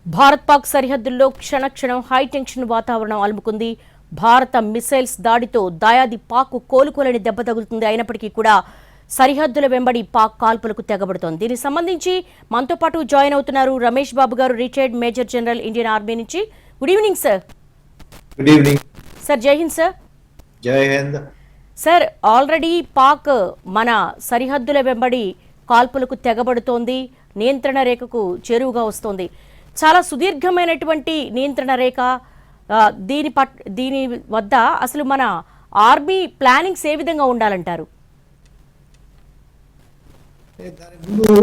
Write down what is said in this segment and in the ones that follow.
భారత్ పాక్ సరిహద్దుల్లో క్షణక్షణం హైటెన్షన్ వాతావరణం అలుముకుంది. భారత మిసైల్స్ దాడితో దాయాది పాక్ కోలుకోలేని దెబ్బ తగులుతుంది. అయినప్పటికీ కూడా సరిహద్దుల వెంబడి పాక్ కాల్పులకు తెగబడుతోంది. దీనికి సంబంధించి మనతో పాటు జాయిన్ అవుతున్నారు రమేష్ బాబు గారు, retired major general Indian army నుంచి. Good evening sir. Good evening sir. Jai Hind sir. Jai Hind sir, already Pak మన సరిహద్దుల వెంబడి కాల్పులకు తెగబడుతోంది, నియంత్రణ రేఖకు చేరువుగా వస్తోంది. చాలా సుదీర్ఘమైనటువంటి నియంత్రణ రేఖ. దీని వద్ద అసలు మన ఆర్మీ ప్లానింగ్స్ ఏ విధంగా ఉండాలంటారు? దాని ముందు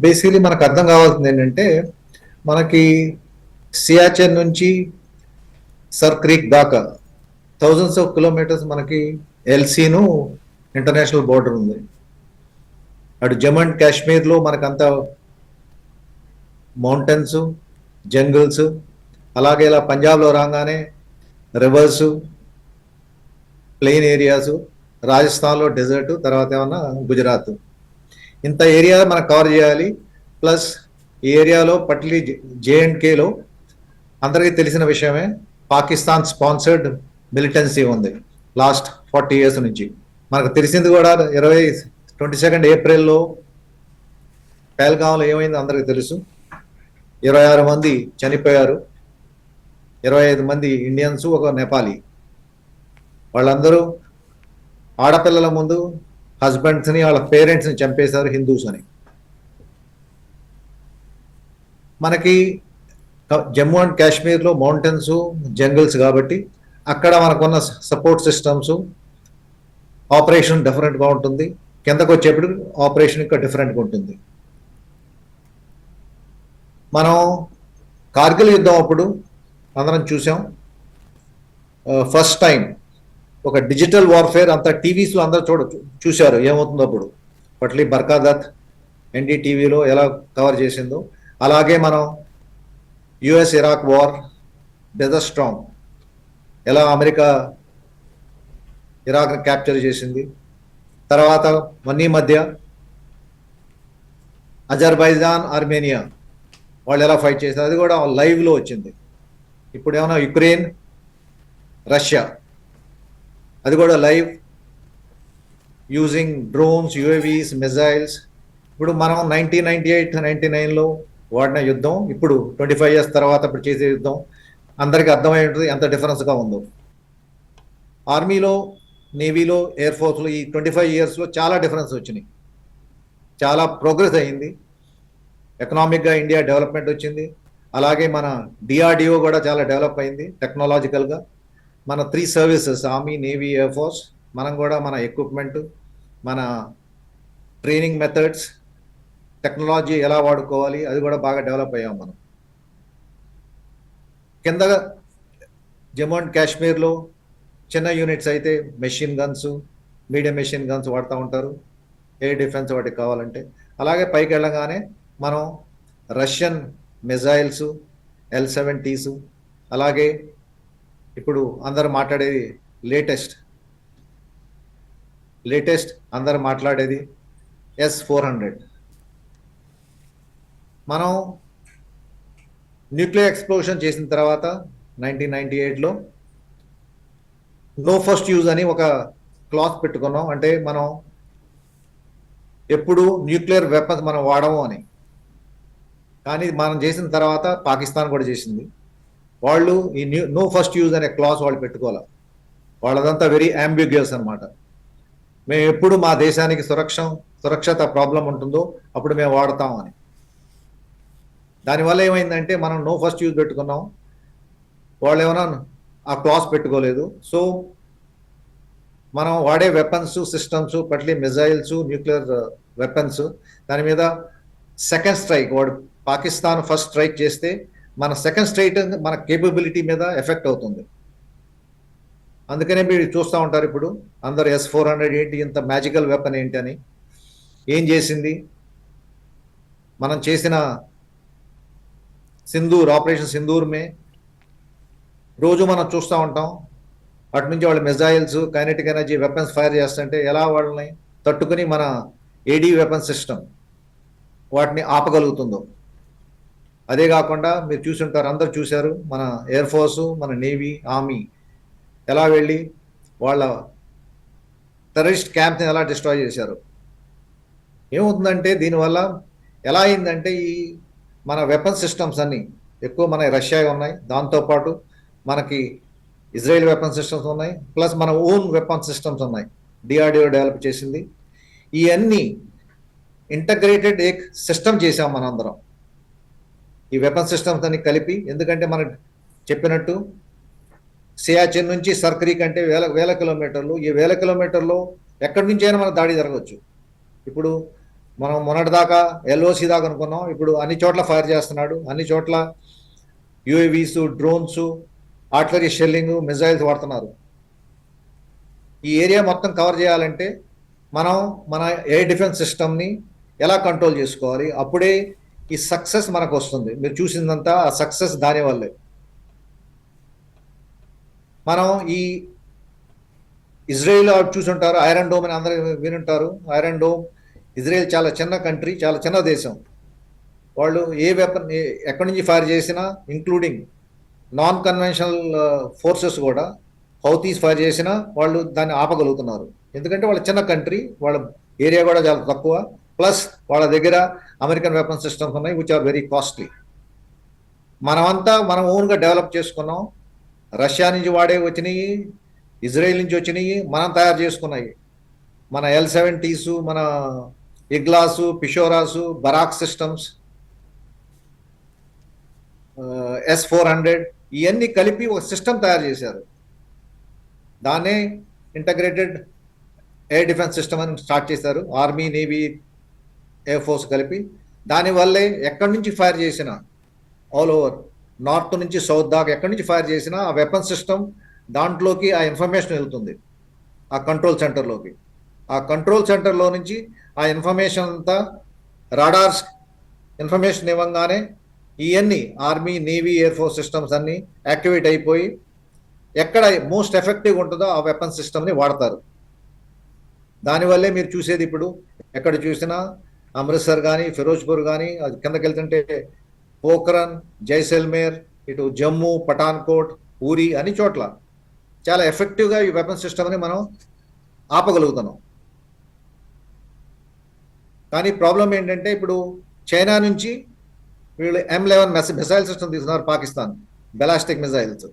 బేసికలీ మనకు అర్థం కావాల్సింది ఏంటంటే, మనకి సియాచెన్ నుంచి సర్ క్రీక్ దాకా థౌజండ్స్ ఆఫ్ కిలోమీటర్స్ మనకి ఎల్సీను ఇంటర్నేషనల్ బోర్డర్ ఉంది. అటు జమ్మూ అండ్ కాశ్మీర్లో మనకంత మౌంటైన్స్, జంగిల్స్, అలాగే ఇలా పంజాబ్లో రాగానే రివర్స్, ప్లెయిన్ ఏరియాస్, రాజస్థాన్లో డెజర్ట్, తర్వాత ఏమన్నా గుజరాత్, ఇంత ఏరియా మనకు కవర్ చేయాలి. ప్లస్ ఈ ఏరియాలో పర్టికులర్లీ జేఎండ్కేలో అందరికీ తెలిసిన విషయమే, పాకిస్తాన్ స్పాన్సర్డ్ మిలిటెన్సీ ఉంది లాస్ట్ 40 years నుంచి. మనకు తెలిసింది కూడా 22 ఏప్రిల్లో పహల్గాంలో ఏమైందో అందరికీ తెలుసు. 26 మంది చనిపోయారు, 25 మంది ఇండియన్స్, ఒక నేపాలీ. వాళ్ళందరూ ఆడపిల్లల ముందు హస్బెండ్స్ని, వాళ్ళ పేరెంట్స్ని చంపేశారు, హిందూస్ అని. మనకి జమ్మూ అండ్ కాశ్మీర్లో మౌంటైన్స్, జంగిల్స్ కాబట్టి అక్కడ మనకున్న సపోర్ట్ సిస్టమ్స్, ఆపరేషన్ డిఫరెంట్గా ఉంటుంది. కిందకు వచ్చేప్పుడు ఆపరేషన్ ఇంకా డిఫరెంట్గా ఉంటుంది. మనం కార్గిల్ యుద్ధం అప్పుడు అందరం చూసాం. ఫస్ట్ టైం ఒక డిజిటల్ వార్ఫేర్ అంతా టీవీస్లో అందరూ చూశారు ఏమవుతుందో అప్పుడు. పట్లీ బర్కాదత్ ఎన్డీటీవీలో ఎలా కవర్ చేసిందో, అలాగే మనం US Iraq war, desert storm, ఎలా అమెరికా ఇరాక్ని క్యాప్చర్ చేసింది. తర్వాత ఈ మధ్య అజర్బైజాన్, ఆర్మేనియా వాళ్ళు ఎలా ఫైట్ చేశారు, అది కూడా లైవ్లో వచ్చింది. ఇప్పుడు ఏమన్నా యుక్రెయిన్, రష్యా, అది కూడా లైవ్ యూజింగ్ డ్రోన్స్, యుఏవీస్, మిజైల్స్. ఇప్పుడు మనం 1998, 1999లో వాడిన యుద్ధం, ఇప్పుడు 25 years తర్వాత ఇప్పుడు చేసే యుద్ధం అందరికీ అర్థమై ఉంటుంది ఎంత డిఫరెన్స్గా ఉందో. ఆర్మీలో, నేవీలో, ఎయిర్ ఫోర్స్లో ఈ 25 yearsలో చాలా డిఫరెన్స్ వచ్చినాయి. చాలా ప్రోగ్రెస్ అయ్యింది. ఎకనామిక్గా ఇండియా డెవలప్మెంట్ వచ్చింది. అలాగే మన డిఆర్డిఓ కూడా చాలా డెవలప్ అయింది టెక్నాలజికల్గా. మన 3 services, army, navy, air force, మనం కూడా మన ఎక్విప్మెంట్, మన ట్రైనింగ్ మెథడ్స్, టెక్నాలజీ ఎలా వాడుకోవాలి, అది కూడా బాగా డెవలప్ అయ్యాం మనం. కింద జమ్మూ అండ్ కాశ్మీర్లో చిన్న యూనిట్స్ అయితే machine guns, medium machine guns వాడుతూ ఉంటారు ఎయిర్ డిఫెన్స్ వాటికి కావాలంటే. అలాగే పైకి వెళ్ళగానే మనం రష్యన్ మిజైల్స్, L-70s, అలాగే ఇప్పుడు అందరు మాట్లాడేది లేటెస్ట్ అందరు మాట్లాడేది S-400. మనం న్యూక్లియర్ ఎక్స్ప్లోషన్ చేసిన తర్వాత 1998లో నో ఫస్ట్ యూజ్ అని ఒక క్లాస్ పెట్టుకున్నాం. అంటే మనం ఎప్పుడు న్యూక్లియర్ వెపన్స్ మనం వాడము అని. కానీ మనం చేసిన తర్వాత పాకిస్తాన్ కూడా చేసింది. వాళ్ళు ఈ నో ఫస్ట్ యూజ్ అనే క్లాస్ వాళ్ళు పెట్టుకోవాలి. వాళ్ళదంతా వెరీ అంబిగ్యూస్ అనమాట. మేము ఎప్పుడు మా దేశానికి సురక్షత ప్రాబ్లం ఉంటుందో అప్పుడు మేము వాడతాం అని. దానివల్ల ఏమైందంటే మనం నో ఫస్ట్ యూజ్ పెట్టుకున్నాం, వాళ్ళు ఏమైనా ఆ క్లాస్ పెట్టుకోలేదు. సో మనం వాడే వెపన్స్ సిస్టమ్స్, పట్లీ మిజైల్స్, న్యూక్లియర్ వెపన్స్, దాని మీద సెకండ్ స్ట్రైక్, వాడు పాకిస్తాన్ ఫస్ట్ స్ట్రైక్ చేస్తే మన సెకండ్ స్ట్రైక్ మన కేపబిలిటీ మీద ఎఫెక్ట్ అవుతుంది. అందుకనే మీరు చూస్తూ ఉంటారు ఇప్పుడు అందరు S-400 ఏంటి, ఇంత మ్యాజికల్ వెపన్ ఏంటి అని. ఏం చేసింది, మనం చేసిన సింధూర్, ఆపరేషన్ సింధూర్ రోజు మనం చూస్తూ ఉంటాం. అటు నుంచి వాళ్ళు missiles, kinetic energy weapons fire చేస్తుంటే ఎలా వాళ్ళని తట్టుకుని మన ఏడీ వెపన్ సిస్టమ్ వాటిని ఆపగలుగుతుందో. అదే కాకుండా మీరు చూసుంటారు, అందరు చూశారు, మన ఎయిర్ ఫోర్సు, మన నేవీ, ఆర్మీ ఎలా వెళ్ళి వాళ్ళ టెర్రరిస్ట్ క్యాంప్ని ఎలా డిస్ట్రాయ్ చేశారు. ఏమవుతుందంటే దీనివల్ల ఎలా అయిందంటే ఈ మన వెపన్ సిస్టమ్స్ అన్నీ ఎక్కువ మన రష్యా ఉన్నాయి, దాంతోపాటు మనకి ఇజ్రాయెల్ వెపన్ సిస్టమ్స్ ఉన్నాయి, ప్లస్ మన ఓన్ వెపన్ సిస్టమ్స్ ఉన్నాయి, డిఆర్డిఓ డెవలప్ చేసింది. ఇవన్నీ ఇంటగ్రేటెడ్ ఏ సిస్టమ్ చేసాం మనందరం ఈ వెపన్ సిస్టమ్స్ అన్ని కలిపి. ఎందుకంటే మనకు చెప్పినట్టు సియాచిన్ నుంచి సర్క్రీక్ అంటే వేల వేల కిలోమీటర్లు. ఈ వేల కిలోమీటర్లో ఎక్కడి నుంచి అయినా మన దాడి జరగవచ్చు. ఇప్పుడు మనం మొన్నటి దాకా ఎల్ఓసి దాకా అనుకున్నాం, ఇప్పుడు అన్ని చోట్ల ఫైర్ చేస్తున్నాడు, అన్ని చోట్ల యుఏవీస్, డ్రోన్స్, ఆర్టిలరీ షెల్లింగ్, మిజైల్స్ వాడుతున్నారు. ఈ ఏరియా మొత్తం కవర్ చేయాలంటే మనం మన ఎయిర్ డిఫెన్స్ సిస్టమ్ని ఎలా కంట్రోల్ చేసుకోవాలి, అప్పుడే ఈ సక్సెస్ మనకు వస్తుంది. మీరు చూసిందంతా ఆ సక్సెస్ దానివల్లే. మనం ఈ ఇజ్రాయెల్ చూసుంటారు, ఐరన్ డోమ్ అని అందరూ వినుంటారు. ఐరన్ డోమ్, ఇజ్రాయెల్ చాలా చిన్న కంట్రీ, చాలా చిన్న దేశం. వాళ్ళు ఏ వెపన్ ఎక్కడి నుంచి ఫైర్ చేసినా, ఇంక్లూడింగ్ నాన్ కన్వెన్షనల్ ఫోర్సెస్ కూడా హౌతీస్ ఫైర్ చేసినా వాళ్ళు దాన్ని ఆపగలుగుతున్నారు. ఎందుకంటే వాళ్ళ చిన్న కంట్రీ, వాళ్ళ ఏరియా కూడా చాలా తక్కువ, ప్లస్ వాళ్ళ దగ్గర అమెరికన్ వెపన్ సిస్టమ్స్ ఉన్నాయి విచ్ ఆర్ వెరీ కాస్ట్లీ. మనమంతా మనం ఓన్గా డెవలప్ చేసుకున్నాం. రష్యా నుంచి వచ్చినాయి, ఇజ్రాయెల్ నుంచి వచ్చినాయి, మనం తయారు చేసుకున్నాయి. మన L-70s, మన ఇగ్లాసు, పిషోరాసు, బరాక్ సిస్టమ్స్, S-400 ఇవన్నీ కలిపి ఒక సిస్టమ్ తయారు చేశారు. దాన్నే ఇంటగ్రేటెడ్ ఎయిర్ డిఫెన్స్ సిస్టమ్ అని స్టార్ట్ చేశారు. ఆర్మీ, నేవీ, ఎయిర్ ఫోర్స్ కలిపి. దానివల్లే ఎక్కడి నుంచి ఫైర్ చేసినా, ఆల్ ఓవర్ నార్త్ నుంచి సౌత్ దాకా ఎక్కడి నుంచి ఫైర్ చేసినా ఆ వెపన్ సిస్టమ్ దాంట్లోకి ఆ ఇన్ఫర్మేషన్ వెళ్తుంది, ఆ కంట్రోల్ సెంటర్లోకి. ఆ కంట్రోల్ సెంటర్లో నుంచి ఆ ఇన్ఫర్మేషన్ అంతా రాడార్స్ ఇన్ఫర్మేషన్ ఇవ్వగానే ఇవన్నీ army, navy, air force systems అన్నీ యాక్టివేట్ అయిపోయి ఎక్కడ మోస్ట్ ఎఫెక్టివ్గా ఉంటుందో ఆ వెపన్ సిస్టమ్ని వాడతారు. దానివల్లే మీరు చూసేది ఇప్పుడు ఎక్కడ చూసినా అమృత్సర్ కానీ, ఫిరోజ్పూర్ కానీ, అది కిందకి వెళ్తుంటే పోఖ్రన్, జైసల్మేర్, ఇటు జమ్మూ, పఠాన్కోట్, ఊరి, అన్ని చోట్ల చాలా ఎఫెక్టివ్గా ఈ వెపన్ సిస్టమ్ని మనం ఆపగలుగుతున్నాం. కానీ ప్రాబ్లం ఏంటంటే ఇప్పుడు చైనా నుంచి వీళ్ళు M11 మిసైల్ సిస్టమ్ తీసుకున్నారు, పాకిస్తాన్ బెలాస్టిక్ మిసైల్స్.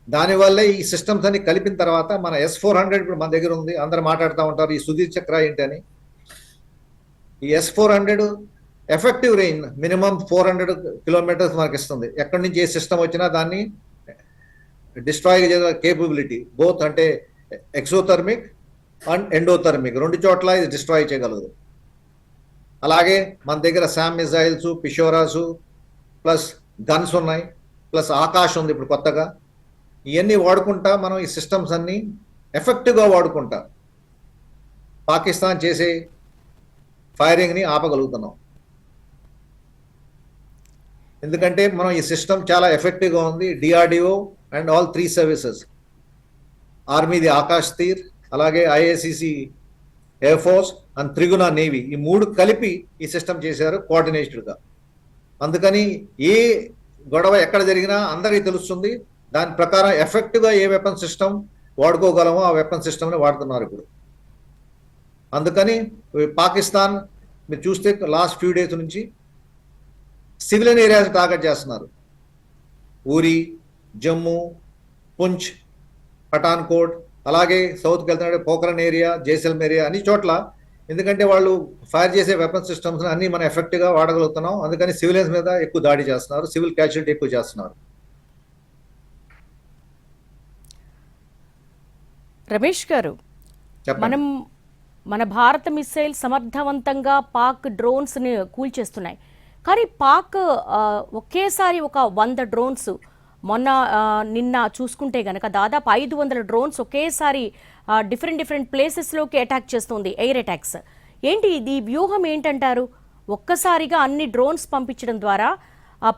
దానివల్లే ఈ సిస్టమ్స్ అన్ని కలిపిన తర్వాత మన S-400 ఇప్పుడు మన దగ్గర ఉంది. అందరు మాట్లాడుతూ ఉంటారు ఈ సుధీర్ చక్ర ఏంటని. ఈ S-400 effective range minimum 400 kilometres మనకి ఇస్తుంది. ఎక్కడి నుంచి ఏ సిస్టమ్ వచ్చినా దాన్ని డిస్ట్రాయ్ చేసే కేపబిలిటీ, బోత్ అంటే ఎక్సోథర్మిక్ అండ్ ఎండోథర్మిక్ రెండు చోట్ల ఇది డిస్ట్రాయ్ చేయగలదు. అలాగే మన దగ్గర శామ్ మిజైల్స్, పిషోరాసు, ప్లస్ గన్స్ ఉన్నాయి, ప్లస్ ఆకాశ్ ఉంది ఇప్పుడు కొత్తగా. ఇవన్నీ వాడుకుంటా మనం ఈ సిస్టమ్స్ అన్నీ ఎఫెక్టివ్గా వాడుకుంటా పాకిస్తాన్ చేసే ఫైరింగ్ని ఆపగలుగుతున్నాం. ఎందుకంటే మనం ఈ సిస్టమ్ చాలా ఎఫెక్టివ్గా ఉంది. డిఆర్డిఓ అండ్ ఆల్ 3 సర్వీసెస్, ఆర్మీది ఆకాశ్ తీర్, అలాగే IACC ఎయిర్ ఫోర్స్ అండ్ త్రిగుణ నేవీ, ఈ 3 కలిపి ఈ సిస్టమ్ చేశారు కోఆర్డినేటెడ్గా. అందుకని ఏ గొడవ ఎక్కడ జరిగినా అందరికీ తెలుస్తుంది. దాని ప్రకారం ఎఫెక్టివ్గా ఏ వెపన్ సిస్టమ్ వాడుకోగలమో ఆ వెపన్ సిస్టమ్ని వాడుతున్నారు ఇప్పుడు. అందుకని పాకిస్తాన్ మీరు చూస్తే లాస్ట్ ఫ్యూ డేస్ నుంచి సివిలియన్ ఏరియాస్ టార్గెట్ చేస్తున్నారు. ఊరి, జమ్మూ, పుంచ్, పఠాన్కోట్, అలాగే సౌత్కి వెళ్తున్నాడు పోఖ్రన్ ఏరియా, జైసల్మేర్ ఏరియా, అన్ని చోట్ల. ఎందుకంటే వాళ్ళు ఫైర్ చేసే వెపన్ సిస్టమ్స్ అన్ని మనం ఎఫెక్టివ్గా వాడగలుగుతున్నాం. అందుకని సివిలియన్స్ మీద ఎక్కువ దాడి చేస్తున్నారు, సివిల్ క్యాజువాలిటీ ఎక్కువ చేస్తున్నారు. రమేష్ గారు, మనం మన భారత మిసైల్ సమర్థవంతంగా పాక్ డ్రోన్స్ని కూల్చేస్తున్నాయి. కానీ పాక్ ఒకేసారి ఒక 100 డ్రోన్స్, నిన్న చూసుకుంటే గనక దాదాపు 500 డ్రోన్స్ ఒకేసారి డిఫరెంట్ ప్లేసెస్లోకి అటాక్ చేస్తుంది, ఎయిర్ అటాక్స్. ఏంటి ఇది వ్యూహం ఏంటంటారు? ఒక్కసారిగా అన్ని డ్రోన్స్ పంపించడం ద్వారా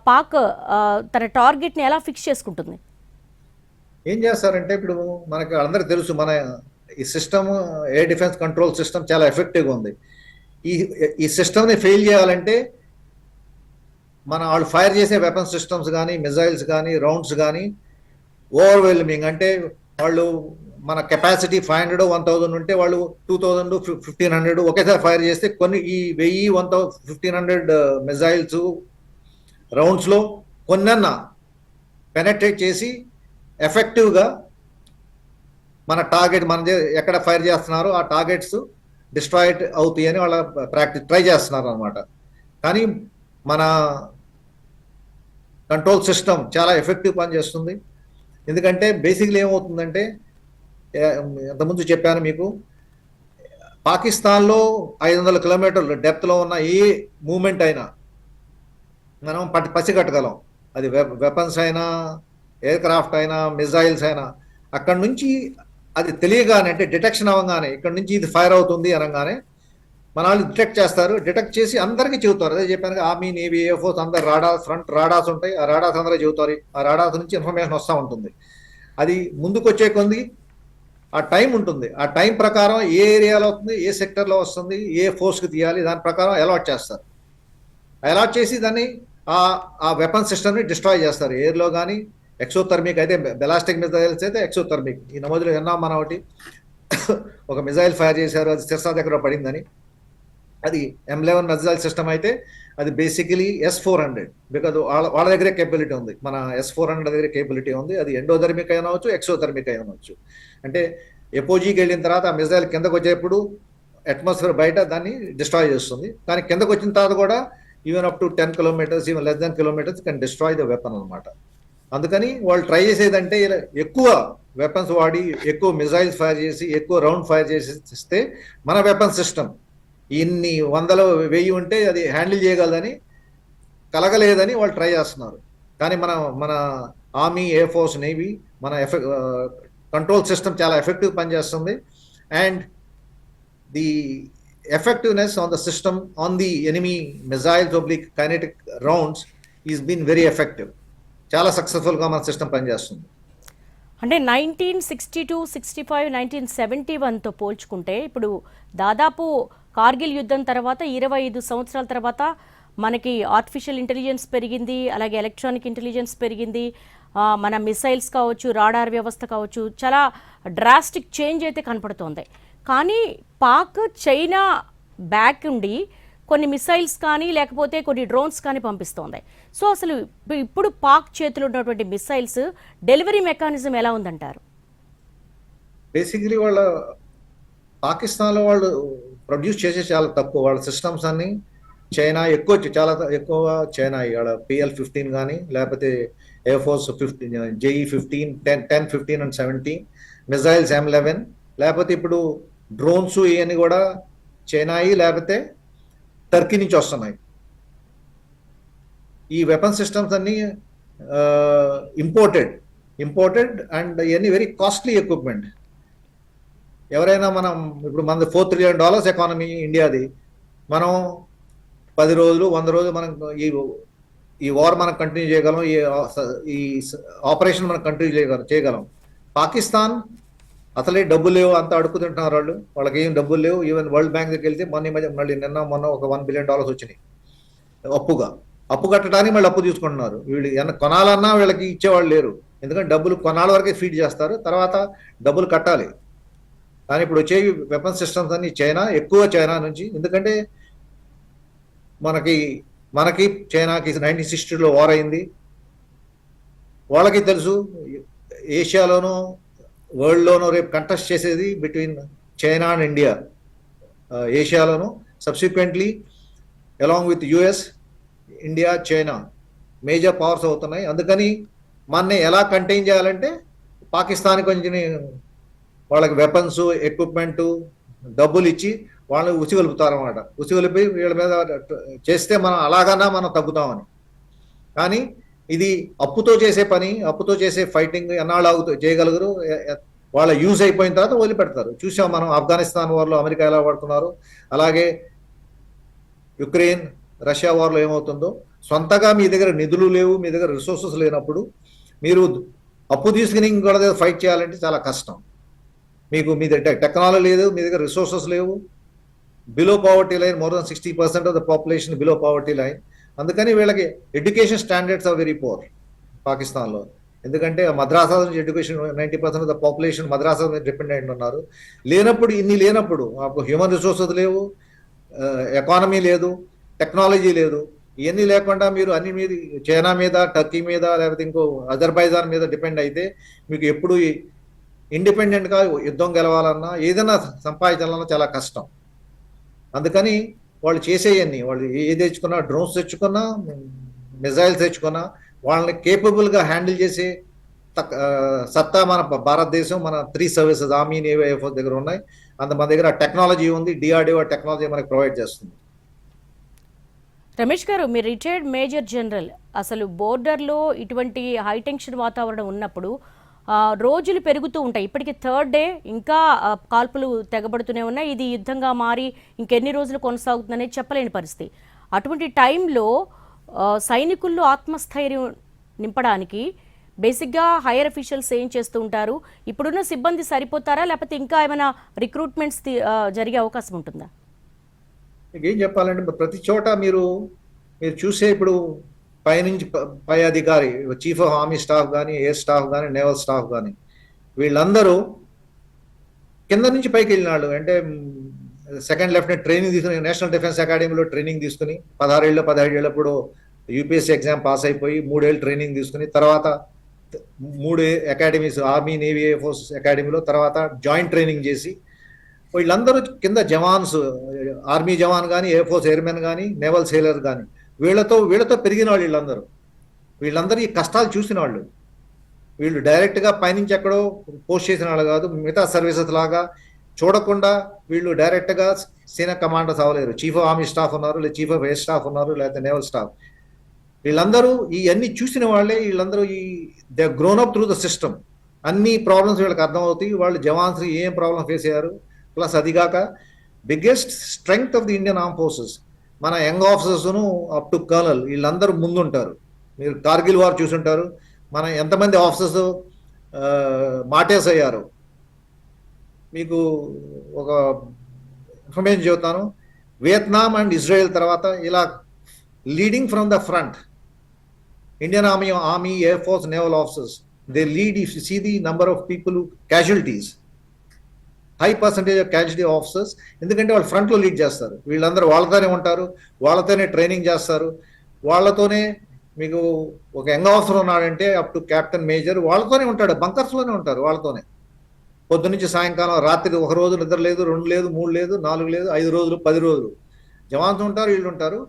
పాక్ తన టార్గెట్ని ఎలా ఫిక్స్ చేసుకుంటుంది? ఏం చేస్తారంటే ఇప్పుడు మనకు అందరికి తెలుసు మన ఈ system, air defence control system చాలా ఎఫెక్టివ్గా ఉంది. ఈ సిస్టమ్ని ఫెయిల్ చేయాలంటే మన వాళ్ళు ఫైర్ చేసే వెపన్ సిస్టమ్స్ కానీ మిజైల్స్ కానీ రౌండ్స్ కానీ ఓవర్వెల్మింగ్. అంటే వాళ్ళు మన కెపాసిటీ 500 1000 ఉంటే వాళ్ళు 2000 1500 ఒకేసారి ఫైర్ చేస్తే కొన్ని ఈ 1000 1500 మిజైల్స్ రౌండ్స్లో కొన్నన్నా పెనట్రేట్ చేసి ఎఫెక్టివ్గా మన టార్గెట్ ఎక్కడ ఫైర్ చేస్తున్నారో ఆ టార్గెట్స్ డిస్ట్రాయిడ్ అవుతాయి అని వాళ్ళ ట్రై చేస్తున్నారు అనమాట. కానీ మన కంట్రోల్ సిస్టమ్ చాలా ఎఫెక్టివ్ పనిచేస్తుంది. ఎందుకంటే బేసిక్లీ ఏమవుతుందంటే, ఇంతకుముందు చెప్పాను మీకు, పాకిస్తాన్లో 500 కిలోమీటర్లు డెప్త్లో ఉన్న ఏ మూమెంట్ అయినా మనం పసిగట్టగలం. అది వెపన్స్ అయినా, ఎయిర్ క్రాఫ్ట్ అయినా, మిజైల్స్ అయినా. అక్కడ నుంచి అది తెలియగానే, అంటే డిటెక్షన్ అవ్వగానే, ఇక్కడ నుంచి ఇది ఫైర్ అవుతుంది అనగానే మన వాళ్ళు డిటెక్ట్ చేస్తారు. డిటెక్ట్ చేసి అందరికీ చెబుతారు. అదే చెప్పాను, ఆర్మీ, నేవీ, ఎయిర్ ఫోర్స్ అందరు రాడార్స్, ఫ్రంట్ రాడార్స్ ఉంటాయి. ఆ రాడార్స్ అందరూ చెబుతారు. ఆ రాడార్స్ నుంచి ఇన్ఫర్మేషన్ వస్తూ ఉంటుంది. అది ముందుకు వచ్చే కొంది ఆ టైం ఉంటుంది. ఆ టైం ప్రకారం ఏ ఏరియాలో వస్తుంది, ఏ సెక్టర్లో వస్తుంది, ఏ ఫోర్స్కి తీయాలి, దాని ప్రకారం అలాట్ చేస్తారు. అలాట్ చేసి దాన్ని ఆ వెపన్ సిస్టమ్ని డిస్ట్రాయ్ చేస్తారు. ఎయిర్లో కానీ, ఎక్సోథర్మిక్ అయితే, బెలాస్టిక్ మిజైల్స్ అయితే ఎక్సోథర్మిక్. ఈ నమోదులో విన్నాం మనం ఒకటి, ఒక మిజైల్ ఫైర్ చేశారు, అది సిర్సా దగ్గర పడిందని. అది M11 మిజైల్ సిస్టమ్ అయితే అది బేసికలీ S-400, బికాజ్ వాళ్ళ దగ్గరే కేపబిలిటీ ఉంది. మన S-400 దగ్గర కేపబిలిటీ ఉంది. అది ఎండోథర్మిక్ అయినా అవచ్చు, ఎక్సోథర్మిక్ అయినా అవచ్చు. అంటే ఎపోజీకి వెళ్ళిన తర్వాత ఆ మిజైల్ కిందకు వచ్చేప్పుడు అట్మాస్ఫియర్ బయట దాన్ని డిస్ట్రాయ్ చేస్తుంది. కానీ కిందకు వచ్చిన తర్వాత కూడా even up to 10 kilometres, even less than kilometres can destroy the weapon అనమాట. అందుకని వాళ్ళు ట్రై చేసేదంటే ఎక్కువ వెపన్స్ వాడి, ఎక్కువ మిజైల్స్ ఫైర్ చేసి, ఎక్కువ రౌండ్ ఫైర్ చేసి ఇస్తే మన వెపన్ సిస్టమ్ ఇన్ని 100 1000 ఉంటే అది హ్యాండిల్ చేయగలదని, కలగలేదని వాళ్ళు ట్రై చేస్తున్నారు. కానీ మన ఆర్మీ, ఎయిర్ ఫోర్స్, నేవీ, మన కంట్రోల్ సిస్టమ్ చాలా ఎఫెక్టివ్ పనిచేస్తుంది. And the effectiveness on the system on the enemy missiles oblique kinetic rounds is been very effective. చాలా సక్సెస్ఫుల్గా మన సిస్టమ్ పనిచేస్తుంది. అంటే 1962, 65, 1971తో పోల్చుకుంటే ఇప్పుడు దాదాపు కార్గిల్ యుద్ధం తర్వాత 25 సంవత్సరాల తర్వాత మనకి ఆర్టిఫిషియల్ ఇంటెలిజెన్స్ పెరిగింది, అలాగే ఎలక్ట్రానిక్ ఇంటెలిజెన్స్ పెరిగింది, మన మిసైల్స్ కావచ్చు, రాడార్ వ్యవస్థ కావచ్చు, చాలా డ్రాస్టిక్ చేంజ్ అయితే కనపడుతోంది. కానీ పాక్ చైనా బ్యాక్ ఉండి కొన్ని మిసైల్స్ కానీ లేకపోతే కొన్ని డ్రోన్స్ కానీ పంపిస్తోంది. సో అసలు ఇప్పుడు పాక్ చేతిలో ఉన్నటువంటి మిసైల్స్ డెలివరీ మెకానిజం ఎలా ఉందంటారు? బేసికలీ వాళ్ళ పాకిస్తాన్లో వాళ్ళు ప్రొడ్యూస్ చేసే చాలా తక్కువ. వాళ్ళ సిస్టమ్స్ అన్ని చైనా చాలా ఎక్కువ చైనా. వాళ్ళ PL-15 కానీ, లేకపోతే air force 15, JE-15, 10, 15 and 17, missiles M11, లేకపోతే ఇప్పుడు డ్రోన్స్ ఇవన్నీ కూడా చైనాయి, లేకపోతే టర్కీ నుంచి వస్తున్నాయి. ఈ వెపన్ సిస్టమ్స్ అన్ని ఇంపోర్టెడ్ అండ్ ఇవన్నీ వెరీ కాస్ట్లీ ఎక్విప్మెంట్. ఎవరైనా ఇప్పుడు మనది $4 trillion ఎకానమీ ఇండియాది. మనం 10 రోజులు 100 రోజులు మనం ఈ వార్ మనం కంటిన్యూ చేయగలం, ఈ ఆపరేషన్ మనం కంటిన్యూ చేయగలం. పాకిస్తాన్ అసలే డబ్బులు లేవు, అంత అడుగుతుంటున్నారు వాళ్ళకి ఏం డబ్బులు లేవు. ఈవెన్ వరల్డ్ బ్యాంక్ దగ్గరికి వెళ్తే మొన్న ఒక $1 billion వచ్చినాయి అప్పు కట్టడానికి మళ్ళీ అప్పు తీసుకుంటున్నారు. వీళ్ళు కొనాలన్నా వీళ్ళకి ఇచ్చేవాళ్ళు లేరు. ఎందుకంటే డబ్బులు కొనాల వరకే ఫీడ్ చేస్తారు, తర్వాత డబ్బులు కట్టాలి. కానీ ఇప్పుడు వచ్చే వెపన్ సిస్టమ్స్ అన్ని ఎక్కువ చైనా నుంచి. ఎందుకంటే మనకి చైనాకి 1960లో వార్ అయింది. వాళ్ళకి తెలుసు ఏషియాలోనూ వరల్డ్లోనూ రేపు కంటెస్ట్ చేసేది బిట్వీన్ చైనా అండ్ ఇండియా. ఏషియాలోనూ subsequently along with US, India, China major powers అవుతున్నాయి. అందుకని మనని ఎలా కంటైన్ చేయాలంటే పాకిస్తాన్ కొంచెం వాళ్ళకి వెపన్స్, ఎక్విప్మెంట్, డబ్బులు ఇచ్చి వాళ్ళని ఉసిగొలుపుతారన్నమాట. ఉసిగొలిపి వీళ్ళ మీద చేస్తే మనం తగ్గుతామని. కానీ ఇది అప్పుతో చేసే పని, అప్పుతో చేసే ఫైటింగ్ ఎన్నాళ్ళు చేయగలుగురు. వాళ్ళ యూజ్ అయిపోయిన తర్వాత వదిలిపెడతారు. చూసాం మనం ఆఫ్ఘనిస్తాన్ వార్లో అమెరికా ఎలా పడుతున్నారు, అలాగే యుక్రెయిన్, రష్యా వార్లో ఏమవుతుందో. సొంతగా మీ దగ్గర నిధులు లేవు, మీ దగ్గర రిసోర్సెస్ లేనప్పుడు మీరు అప్పు తీసుకుని ఇంకోటి ఫైట్ చేయాలంటే చాలా కష్టం. మీ దగ్గర టెక్నాలజీ లేదు, మీ దగ్గర రిసోర్సెస్ లేవు. Below poverty line, more than 60% of the population below poverty line. అందుకని వీళ్ళకి education standards are very poor పాకిస్తాన్లో. ఎందుకంటే మద్రాసా నుంచి ఎడ్యుకేషన్ 90% ఆఫ్ ద పాపులేషన్ మద్రాసా మీద డిపెండెంట్ ఉన్నారు. లేనప్పుడు హ్యూమన్ రిసోర్సెస్ లేవు, ఎకానమీ లేదు, టెక్నాలజీ లేదు. ఇవన్నీ లేకుండా మీరు అన్ని మీద చైనా మీద, టర్కీ మీద, లేకపోతే ఇంకో అజర్బైజాన్ మీద డిపెండ్ అయితే మీకు ఎప్పుడు ఇండిపెండెంట్గా యుద్ధం గెలవాలన్నా ఏదైనా సంపాదించాలన్నా చాలా కష్టం. అందుకని వాళ్ళు చేసేయన్ని, వాళ్ళు ఏది తెచ్చుకున్నా, డ్రోన్స్ తెచ్చుకున్నా, మిజైల్స్ తెచ్చుకున్నా, వాళ్ళని కేపబుల్గా హ్యాండిల్ చేసే సత్తా మన భారతదేశం, మన 3 services army, navy, air force దగ్గర ఉన్నాయి. మన దగ్గర టెక్నాలజీ ఉంది. డిఆర్డిఓ టెక్నాలజీ మనకి ప్రొవైడ్ చేస్తుంది. రమేష్ గారు, మీరు రిటైర్డ్ మేజర్ జనరల్. అసలు బోర్డర్లో ఇటువంటి హైటెన్షన్ వాతావరణం ఉన్నప్పుడు రోజులు పెరుగుతూ ఉంటాయి. ఇప్పటికి 3rd డే ఇంకా కాల్పులు తెగబడుతూనే ఉన్నాయి. ఇది యుద్ధంగా మారి ఇంకెన్ని రోజులు కొనసాగుతుందనేది చెప్పలేని పరిస్థితి. అటువంటి టైంలో సైనికుల్లో ఆత్మస్థైర్యం నింపడానికి బేసిక్గా హైయర్ అఫీషియల్స్ ఏం చేస్తూ ఉంటారు? ఇప్పుడున్న సిబ్బంది సరిపోతారా, లేకపోతే ఇంకా ఏమైనా రిక్రూట్మెంట్స్ జరిగే అవకాశం ఉంటుందా? ఏం చెప్పాలంటే ప్రతి చోట మీరు చూసే ఇప్పుడు పై అధికారి, చీఫ్ ఆఫ్ ఆర్మీ స్టాఫ్ కానీ, ఎయిర్ స్టాఫ్ కానీ, నేవల్ స్టాఫ్ కానీ, వీళ్ళందరూ కింద నుంచి పైకి వెళ్ళినాళ్ళు. అంటే 2nd లెఫ్టినెంట్ ట్రైనింగ్ తీసుకుని నేషనల్ డిఫెన్స్ అకాడమీలో ట్రైనింగ్ తీసుకుని 17 ఏళ్ళప్పుడు యూపీఎస్సీ ఎగ్జామ్ పాస్ అయిపోయి 3 ఏళ్ళు ట్రైనింగ్ తీసుకుని తర్వాత 3 academies army, navy, air force అకాడమీలో తర్వాత జాయింట్ ట్రైనింగ్ చేసి వీళ్ళందరూ కింద జవాన్స్, ఆర్మీ జవాన్ కానీ, ఎయిర్ ఫోర్స్ ఎయిర్మెన్ కానీ, నేవల్ సేలర్ కానీ, వీళ్ళతో పెరిగిన వాళ్ళు వీళ్ళందరూ ఈ కష్టాలు చూసిన వాళ్ళు. వీళ్ళు డైరెక్ట్గా పైనుంచి ఎక్కడో పోస్ట్ చేసిన వాళ్ళు కాదు. మిగతా సర్వీసెస్ లాగా చూడకుండా వీళ్ళు డైరెక్ట్గా సీనియర్ కమాండర్స్ అవ్వలేరు. చీఫ్ ఆఫ్ ఆర్మీ స్టాఫ్ ఉన్నారు, లేదా చీఫ్ ఆఫ్ ఎయిర్ స్టాఫ్ ఉన్నారు, లేకపోతే నేవల్ స్టాఫ్. వీళ్ళందరూ ఇవన్నీ చూసిన వాళ్ళే. వీళ్ళందరూ they grown up through the system. అన్ని ప్రాబ్లమ్స్ వీళ్ళకి అర్థమవుతాయి. వాళ్ళు జవాన్స్ ఏం ప్రాబ్లమ్ ఫేస్ అయ్యారు. ప్లస్ అదిగాక biggest strength of the Indian arm forces మన యంగ్ ఆఫీసర్స్ను అప్ టు కర్నల్ వీళ్ళందరూ ముందుంటారు. మీరు కార్గిల్ వార్ చూసుంటారు. మన ఎంతమంది ఆఫీసర్స్ మాటేస్ అయ్యారు. మీకు ఒక ఇన్ఫర్మేషన్ చెబుతాను. వియత్నాం అండ్ ఇజ్రాయెల్ తర్వాత ఇలా leading from the front Indian army, air force, naval officers, they lead. If you see the number of people casualties, high percentage of casualty officers. ఎందుకంటే వాళ్ళు ఫ్రంట్లో లీడ్ చేస్తారు. వీళ్ళందరూ వాళ్ళతోనే ఉంటారు, వాళ్ళతోనే ట్రైనింగ్ చేస్తారు, వాళ్ళతోనే. మీకు ఒక యంగ్ ఆఫీసర్ ఉన్నాడంటే అప్ టు కెప్టెన్, మేజర్ వాళ్ళతోనే ఉంటాడు, బంకర్స్లోనే ఉంటారు వాళ్ళతోనే. పొద్దు నుంచి సాయంకాలం, రాత్రి ఒక రోజు నిద్ర లేదు, 2 లేదు, 3 లేదు, 4 లేదు, 5 రోజులు, 10 రోజులు జవాన్స్ ఉంటారు, వీళ్ళు ఉంటారు.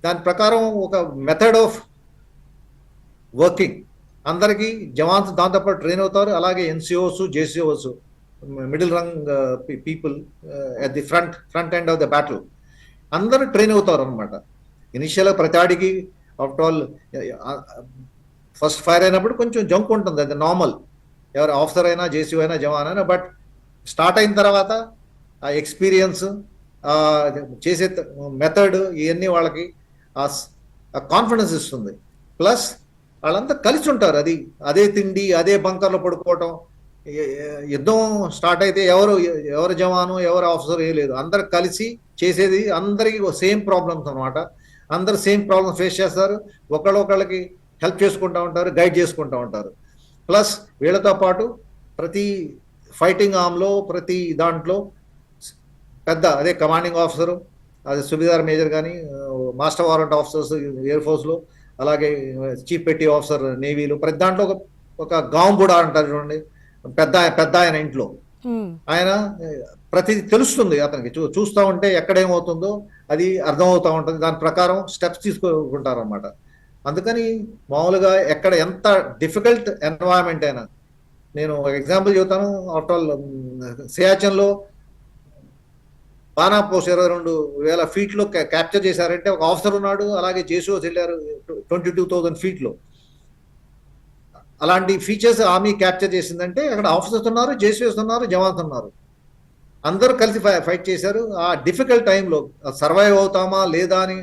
దాని ప్రకారం ఒక మెథడ్ ఆఫ్ వర్కింగ్ అందరికీ జవాన్స్ దాంతోపాటు ట్రైన్ అవుతారు. అలాగే ఎన్సిఓస్, జేసీఓస్, middle rung people at the front end of the battle అందరూ ట్రైన్ అవుతారు అనమాట. ఇనిషియల్గా ప్రతివాడికి ఆఫ్టర్ ఆల్ ఫస్ట్ ఫైర్ అయినప్పుడు కొంచెం జంక్ ఉంటుంది, అది నార్మల్. ఎవరు ఆఫీసర్ అయినా, జేసీఓ అయినా, జవాన్ అయినా. బట్ స్టార్ట్ అయిన తర్వాత ఆ ఎక్స్పీరియన్స్, చేసే మెథడ్, ఇవన్నీ వాళ్ళకి ఆ కాన్ఫిడెన్స్ ఇస్తుంది. ప్లస్ వాళ్ళంతా కలిసి ఉంటారు. అదే తిండి, అదే బంకర్లో పడుకోవటం. యుద్ధం స్టార్ట్ అయితే ఎవరు జవాను, ఎవరు ఆఫీసర్ ఏ లేదు, అందరు కలిసి చేసేది. అందరికీ సేమ్ ప్రాబ్లమ్స్ అనమాట. అందరు సేమ్ ప్రాబ్లమ్స్ ఫేస్ చేస్తారు. ఒకళ్ళకి హెల్ప్ చేసుకుంటూ ఉంటారు, గైడ్ చేసుకుంటూ ఉంటారు. ప్లస్ వీళ్ళతో పాటు ప్రతి ఫైటింగ్ ఆర్మ్లో, ప్రతి దాంట్లో పెద్ద అదే కమాండింగ్ ఆఫీసరు, అదే సుబేదార్ మేజర్ కానీ, మాస్టర్ వారెంట్ ఆఫీసర్స్ ఎయిర్ ఫోర్స్లో, అలాగే చీఫ్ పెట్టి ఆఫీసర్ నేవీలో. ప్రతి దాంట్లో ఒక గాంబుడా అంటారు చూడండి, పెద్ద ఆయన ఇంట్లో ఆయన ప్రతిదీ తెలుస్తుంది అతనికి. చూస్తూ ఉంటే ఎక్కడేమవుతుందో అది అర్థమవుతూ ఉంటుంది. దాని ప్రకారం స్టెప్స్ తీసుకుంటారు అనమాట. అందుకని మామూలుగా ఎక్కడ ఎంత డిఫికల్ట్ ఎన్వైరన్మెంట్ అయినా, నేను ఒక ఎగ్జాంపుల్ చెబుతాను. ఆఫ్టర్ ఆల్ సియాచెన్లో బానా పోస్ట్ 22,000 ఫీట్లో క్యాప్చర్ చేశారంటే ఒక ఆఫీసర్ ఉన్నాడు, అలాగే జేసీఓస్ వెళ్ళారు 22,000 ఫీట్లో. అలాంటి ఫీచర్స్ ఆర్మీ క్యాప్చర్ చేసిందంటే అక్కడ ఆఫీసర్స్ ఉన్నారు, జేసీఓస్ ఉన్నారు, జవాన్స్ ఉన్నారు, అందరూ కలిసి ఫైట్ చేశారు. ఆ డిఫికల్ట్ టైంలో సర్వైవ్ అవుతామా లేదా అని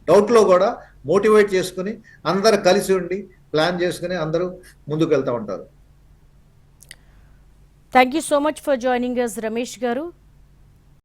డౌట్లో కూడా మోటివేట్ చేసుకుని అందరు కలిసి ఉండి ప్లాన్ చేసుకుని అందరూ ముందుకు వెళ్తూ ఉంటారు. Thank you so much for joining us, Ramesh గారు.